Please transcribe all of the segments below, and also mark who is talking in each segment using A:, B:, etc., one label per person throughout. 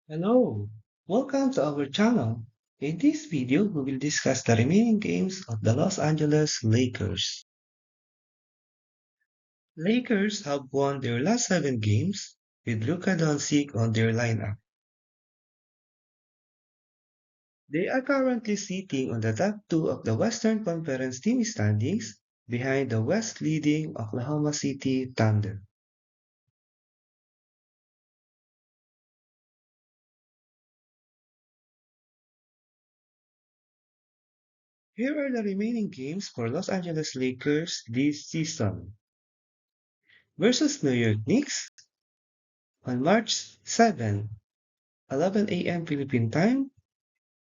A: Hello, welcome to our channel. In this video, we will discuss the remaining games of the Los Angeles Lakers. Lakers have won their last 7 games with Luka Doncic on their lineup. They are currently sitting on the top 2 of the Western Conference team standings behind the West leading Oklahoma City Thunder. Here are the remaining games for Los Angeles Lakers this season. Versus New York Knicks on March 7, 11 a.m. Philippine Time,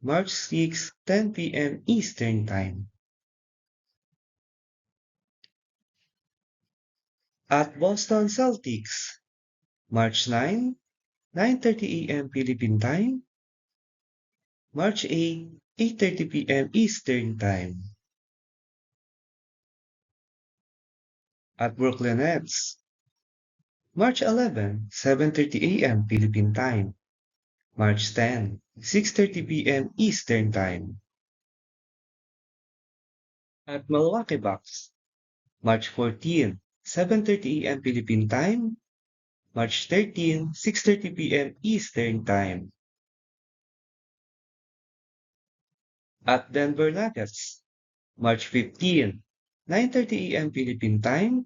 A: March 6, 10 p.m. Eastern Time. At Boston Celtics, March 9, 9:30 a.m. Philippine Time, March 8, 8:30 p.m. Eastern Time. At Brooklyn Nets, March 11, 7:30 a.m. Philippine Time, March 10, 6:30 p.m. Eastern Time. At Milwaukee Bucks, March 14, 7:30 a.m. Philippine Time, March 13, 6:30 p.m. Eastern Time. At Denver Nuggets, March 15, 9:30 a.m. Philippine Time,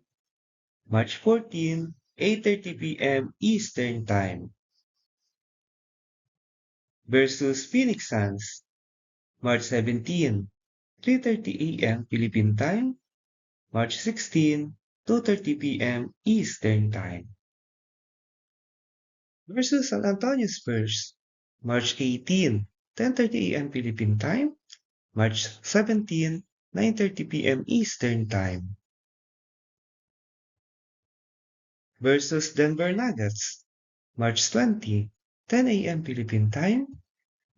A: March 14, 8:30 p.m. Eastern Time. Versus Phoenix Suns, March 17, 3:30 a.m. Philippine Time, March 16, 2:30 p.m. Eastern Time. Versus San Antonio Spurs, March 18, 10:30 a.m. Philippine Time, March 17, 9:30 p.m. Eastern Time. Versus Denver Nuggets, March 20, 10 a.m. Philippine Time,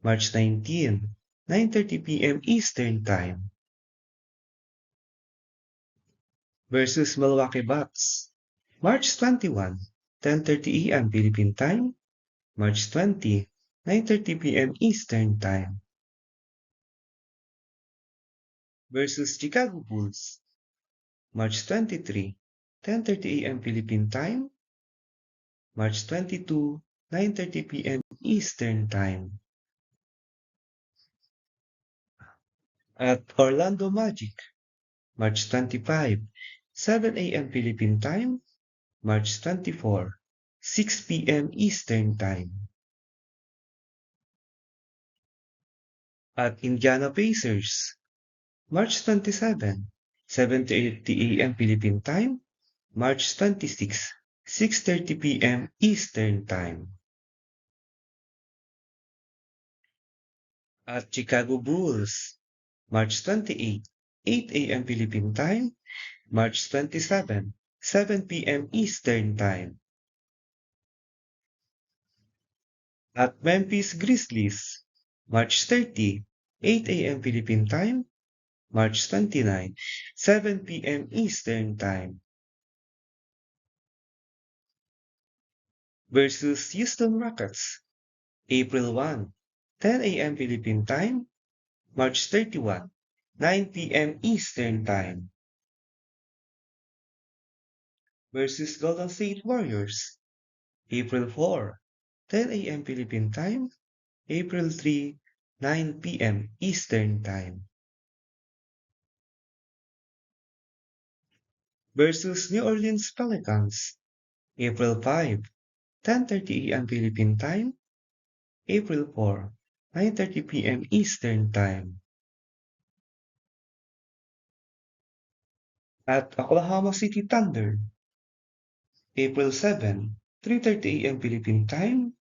A: March 19, 9:30 p.m. Eastern Time. Versus Milwaukee Bucks, March 21, 10:30 a.m. Philippine Time, March 20, 9:30 p.m. Eastern Time. Versus Chicago Bulls, March 23, 10:30 a.m. Philippine Time, March 22, 9:30 p.m. Eastern Time. At Orlando Magic, March 25, 7 a.m. Philippine Time, March 24, 6 p.m. Eastern Time. At Indiana Pacers, March 27, 7:30 a.m. Philippine Time, March 26, 6:30 p.m. Eastern Time. At Chicago Bulls, March 28, 8 a.m. Philippine Time, March 27, 7 p.m. Eastern Time. At Memphis Grizzlies, March 30, 8 a.m. Philippine Time, March 29, 7 p.m. Eastern Time. Versus Houston Rockets, April 1, 10 a.m. Philippine Time, March 31, 9 p.m. Eastern Time. Versus Golden State Warriors, April 4, 10 a.m. Philippine Time, April 3, 9 p.m. Eastern Time. Versus New Orleans Pelicans, April 5, 10:30 a.m. Philippine Time, April 4, 9:30 p.m. Eastern Time. At Oklahoma City Thunder, April 7, 3:30 a.m. Philippine Time,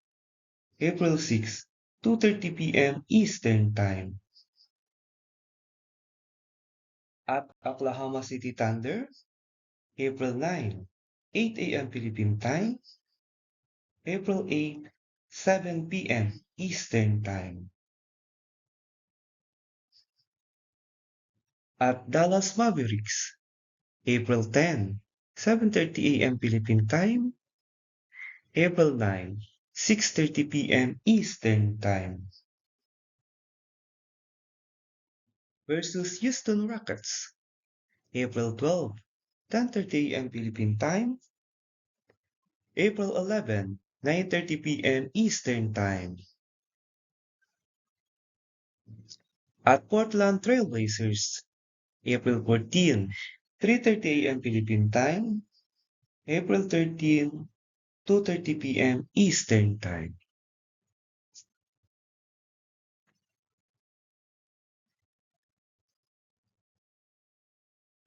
A: April 6, 2:30 p.m. Eastern Time. At Oklahoma City Thunder, April 9, 8 a.m. Philippine Time, April 8, 7 p.m. Eastern Time. At Dallas Mavericks, April 10, 7:30 a.m. Philippine Time, April 9, 6:30 p.m. Eastern Time versus Houston Rockets, April 12, 10:30 a.m. Philippine Time, April 11, 9:30 p.m. Eastern Time. At Portland Trail Blazers, April 14, 3:30 a.m. Philippine Time, April 13, 2:30 p.m. Eastern Time.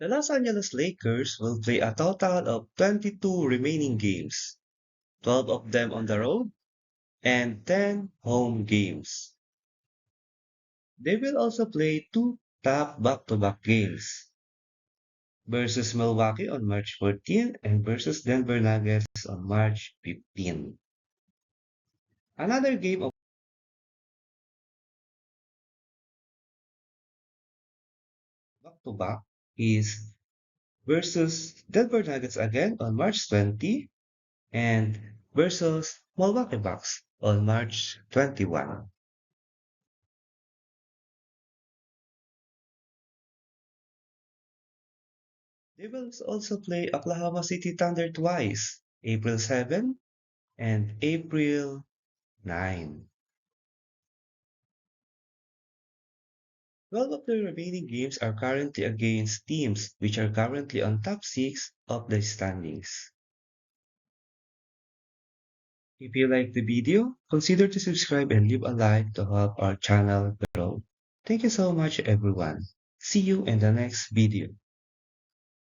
A: The Los Angeles Lakers will play a total of 22 remaining games, 12 of them on the road and 10 home games. They will also play two top back-to-back games versus Milwaukee on March 14 and versus Denver Nuggets on March 15. Another game of back-to-back is versus Denver Nuggets again on March 20 and versus Milwaukee Bucks on March 21. They will also play Oklahoma City Thunder twice, April 7 and April 9. 12 of the remaining games are currently against teams which are currently on top 6 of the standings. If you like the video, consider to subscribe and leave a like to help our channel grow. Thank you so much everyone. See you in the next video.